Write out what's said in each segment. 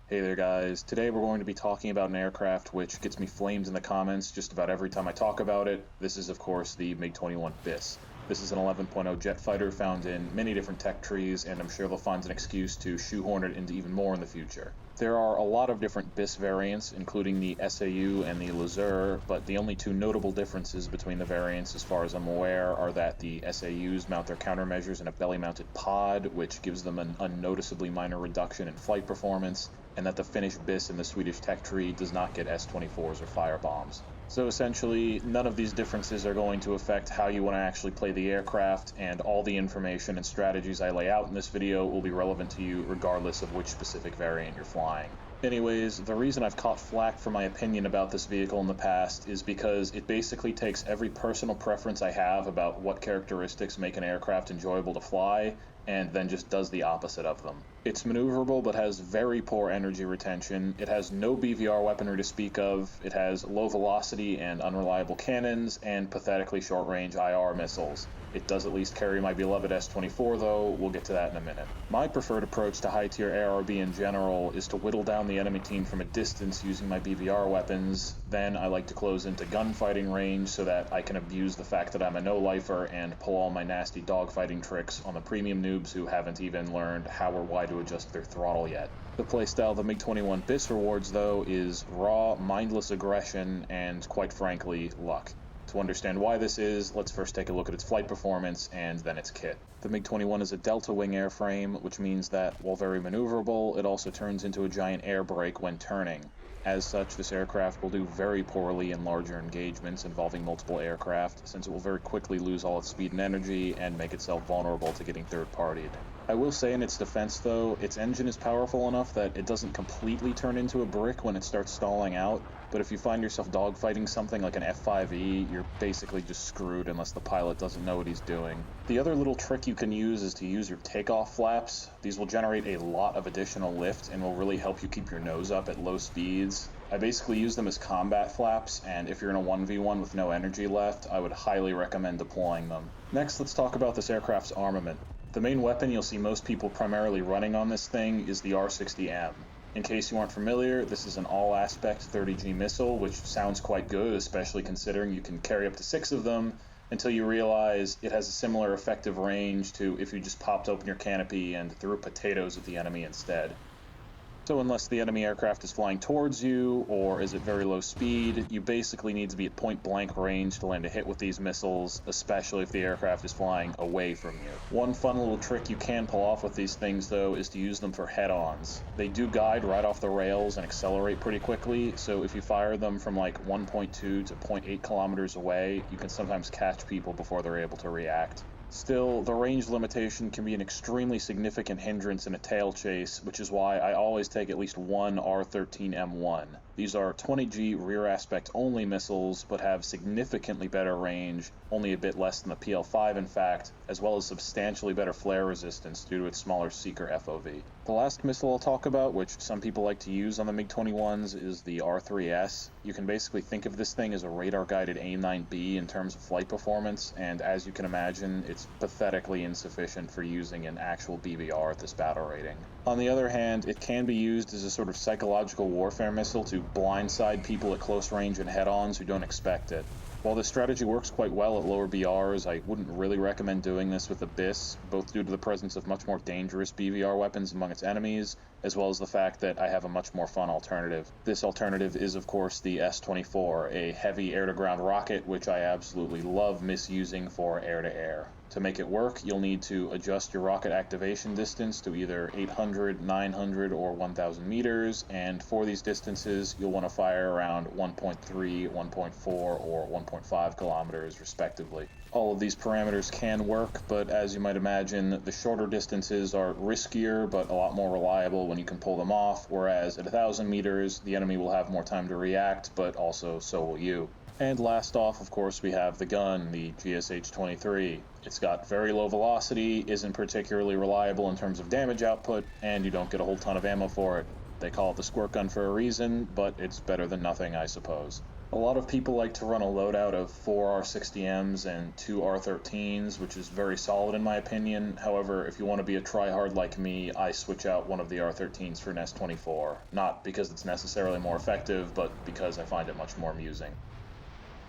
Hey there guys, today we're going to be talking about an aircraft which gets me flamed in the comments just about every time I talk about it. This is of course the MiG-21bis. This is an 11.0 jet fighter found in many different tech trees, and I'm sure they'll find an excuse to shoehorn it into even more in the future. There are a lot of different bis variants, including the SAU and the Lazur, but the only two notable differences between the variants as far as I'm aware are that the SAUs mount their countermeasures in a belly-mounted pod, which gives them an unnoticeably minor reduction in flight performance, and that the Finnish bis in the Swedish tech tree does not get S-24s or firebombs. So essentially, none of these differences are going to affect how you want to actually play the aircraft, and all the information and strategies I lay out in this video will be relevant to you regardless of which specific variant you're flying. Anyways, the reason I've caught flack for my opinion about this vehicle in the past is because it basically takes every personal preference I have about what characteristics make an aircraft enjoyable to fly, and then just does the opposite of them. It's maneuverable but has very poor energy retention, it has no BVR weaponry to speak of, it has low velocity and unreliable cannons, and pathetically short-range IR missiles. It does at least carry my beloved S-24 though, we'll get to that in a minute. My preferred approach to high-tier ARB in general is to whittle down the enemy team from a distance using my BVR weapons, then I like to close into gunfighting range so that I can abuse the fact that I'm a no-lifer and pull all my nasty dogfighting tricks on the premium noobs who haven't even learned how or why to adjust their throttle yet. The playstyle the MiG-21bis rewards, though, is raw, mindless aggression and, quite frankly, luck. To understand why this is, let's first take a look at its flight performance and then its kit. The MiG-21 is a delta wing airframe, which means that, while very maneuverable, it also turns into a giant air brake when turning. As such, this aircraft will do very poorly in larger engagements involving multiple aircraft, since it will very quickly lose all its speed and energy and make itself vulnerable to getting third-partied. I will say in its defense though, its engine is powerful enough that it doesn't completely turn into a brick when it starts stalling out, but if you find yourself dogfighting something like an F5E, you're basically just screwed unless the pilot doesn't know what he's doing. The other little trick you can use is to use your takeoff flaps. These will generate a lot of additional lift and will really help you keep your nose up at low speeds. I basically use them as combat flaps, and if you're in a 1v1 with no energy left, I would highly recommend deploying them. Next, let's talk about this aircraft's armament. The main weapon you'll see most people primarily running on this thing is the R-60M. In case you aren't familiar, this is an all-aspect 30G missile, which sounds quite good, especially considering you can carry up to 6 of them, until you realize it has a similar effective range to if you just popped open your canopy and threw potatoes at the enemy instead. So unless the enemy aircraft is flying towards you, or is at very low speed, you basically need to be at point-blank range to land a hit with these missiles, especially if the aircraft is flying away from you. One fun little trick you can pull off with these things, though, is to use them for head-ons. They do guide right off the rails and accelerate pretty quickly, so if you fire them from like 1.2 to 0.8 kilometers away, you can sometimes catch people before they're able to react. Still, the range limitation can be an extremely significant hindrance in a tail chase, which is why I always take at least one R-13M1. These are 20G rear aspect only missiles, but have significantly better range, only a bit less than the PL-5 in fact, as well as substantially better flare resistance due to its smaller seeker FOV. The last missile I'll talk about, which some people like to use on the MiG-21s, is the R-3S. You can basically think of this thing as a radar-guided AIM-9B in terms of flight performance, and as you can imagine, it's pathetically insufficient for using an actual BVR at this battle rating. On the other hand, it can be used as a sort of psychological warfare missile to blindside people at close range and head-ons who don't expect it. While this strategy works quite well at lower BRs, I wouldn't really recommend doing this with the BIS, both due to the presence of much more dangerous BVR weapons among its enemies, as well as the fact that I have a much more fun alternative. This alternative is of course the S-24, a heavy air-to-ground rocket which I absolutely love misusing for air-to-air. To make it work, you'll need to adjust your rocket activation distance to either 800, 900, or 1000 meters, and for these distances, you'll want to fire around 1.3, 1.4, or 1.5 kilometers, respectively. All of these parameters can work, but as you might imagine, the shorter distances are riskier, but a lot more reliable when you can pull them off, whereas at 1000 meters, the enemy will have more time to react, but also so will you. And last off, of course, we have the gun, the GSH-23. It's got very low velocity, isn't particularly reliable in terms of damage output, and you don't get a whole ton of ammo for it. They call it the squirt gun for a reason, but it's better than nothing, I suppose. A lot of people like to run a loadout of 4 R60Ms and 2 R13s, which is very solid in my opinion. However, if you want to be a tryhard like me, I switch out one of the R13s for an S24. Not because it's necessarily more effective, but because I find it much more amusing.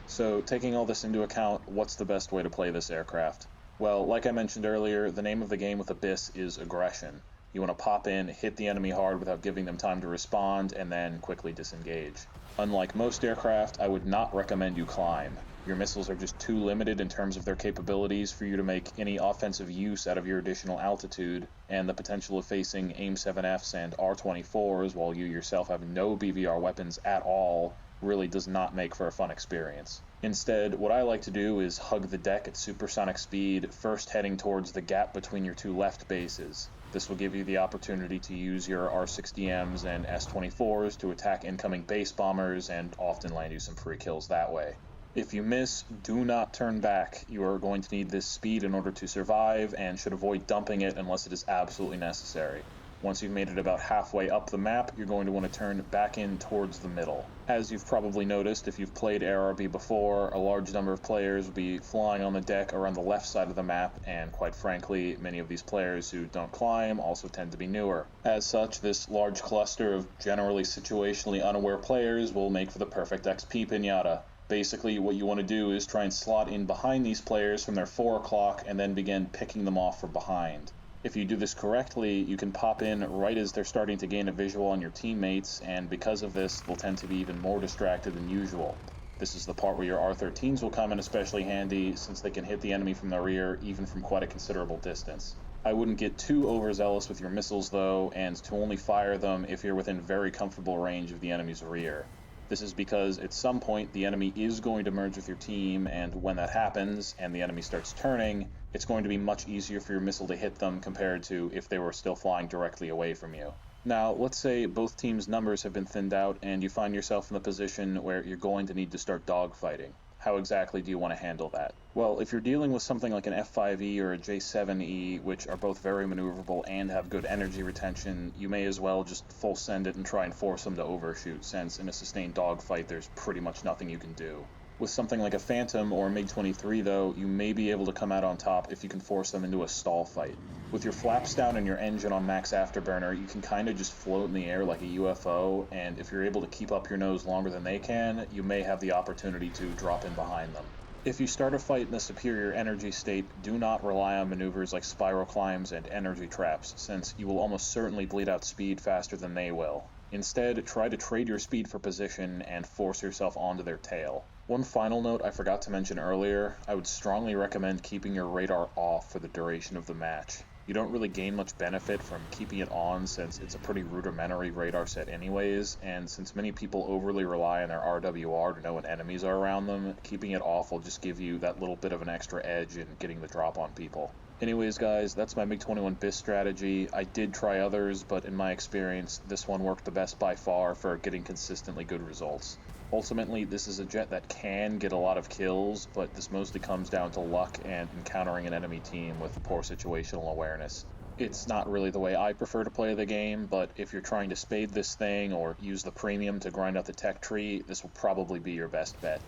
So, taking all this into account, what's the best way to play this aircraft? Well, like I mentioned earlier, the name of the game with Abyss is aggression. You want to pop in, hit the enemy hard without giving them time to respond, and then quickly disengage. Unlike most aircraft, I would not recommend you climb. Your missiles are just too limited in terms of their capabilities for you to make any offensive use out of your additional altitude, and the potential of facing AIM-7Fs and R-24s while you yourself have no BVR weapons at all really does not make for a fun experience. Instead, what I like to do is hug the deck at supersonic speed, first heading towards the gap between your two left bases. This will give you the opportunity to use your R60Ms and S24s to attack incoming base bombers and often land you some free kills that way. If you miss, do not turn back. You are going to need this speed in order to survive and should avoid dumping it unless it is absolutely necessary. Once you've made it about halfway up the map, you're going to want to turn back in towards the middle. As you've probably noticed, if you've played ARB before, a large number of players will be flying on the deck around the left side of the map, and quite frankly, many of these players who don't climb also tend to be newer. As such, this large cluster of generally situationally unaware players will make for the perfect XP pinata. Basically, what you want to do is try and slot in behind these players from their 4 o'clock and then begin picking them off from behind. If you do this correctly, you can pop in right as they're starting to gain a visual on your teammates, and because of this, they'll tend to be even more distracted than usual. This is the part where your R13s will come in especially handy, since they can hit the enemy from the rear, even from quite a considerable distance. I wouldn't get too overzealous with your missiles though, and to only fire them if you're within very comfortable range of the enemy's rear. This is because at some point the enemy is going to merge with your team, and when that happens and the enemy starts turning, it's going to be much easier for your missile to hit them compared to if they were still flying directly away from you. Now, let's say both teams' numbers have been thinned out and you find yourself in the position where you're going to need to start dogfighting. How exactly do you want to handle that? Well, if you're dealing with something like an F5E or a J7E, which are both very maneuverable and have good energy retention, you may as well just full send it and try and force them to overshoot, since in a sustained dogfight there's pretty much nothing you can do. With something like a Phantom or a MiG-23 though, you may be able to come out on top if you can force them into a stall fight. With your flaps down and your engine on max afterburner, you can kinda just float in the air like a UFO, and if you're able to keep up your nose longer than they can, you may have the opportunity to drop in behind them. If you start a fight in a superior energy state, do not rely on maneuvers like spiral climbs and energy traps, since you will almost certainly bleed out speed faster than they will. Instead, try to trade your speed for position and force yourself onto their tail. One final note I forgot to mention earlier, I would strongly recommend keeping your radar off for the duration of the match. You don't really gain much benefit from keeping it on since it's a pretty rudimentary radar set anyways, and since many people overly rely on their RWR to know when enemies are around them, keeping it off will just give you that little bit of an extra edge in getting the drop on people. Anyways guys, that's my MiG-21bis strategy. I did try others, but in my experience, this one worked the best by far for getting consistently good results. Ultimately, this is a jet that can get a lot of kills, but this mostly comes down to luck and encountering an enemy team with poor situational awareness. It's not really the way I prefer to play the game, but if you're trying to spade this thing or use the premium to grind out the tech tree, this will probably be your best bet.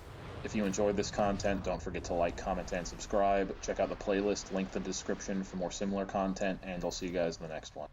If you enjoyed this content, don't forget to like, comment, and subscribe. Check out the playlist linked in the description for more similar content, and I'll see you guys in the next one.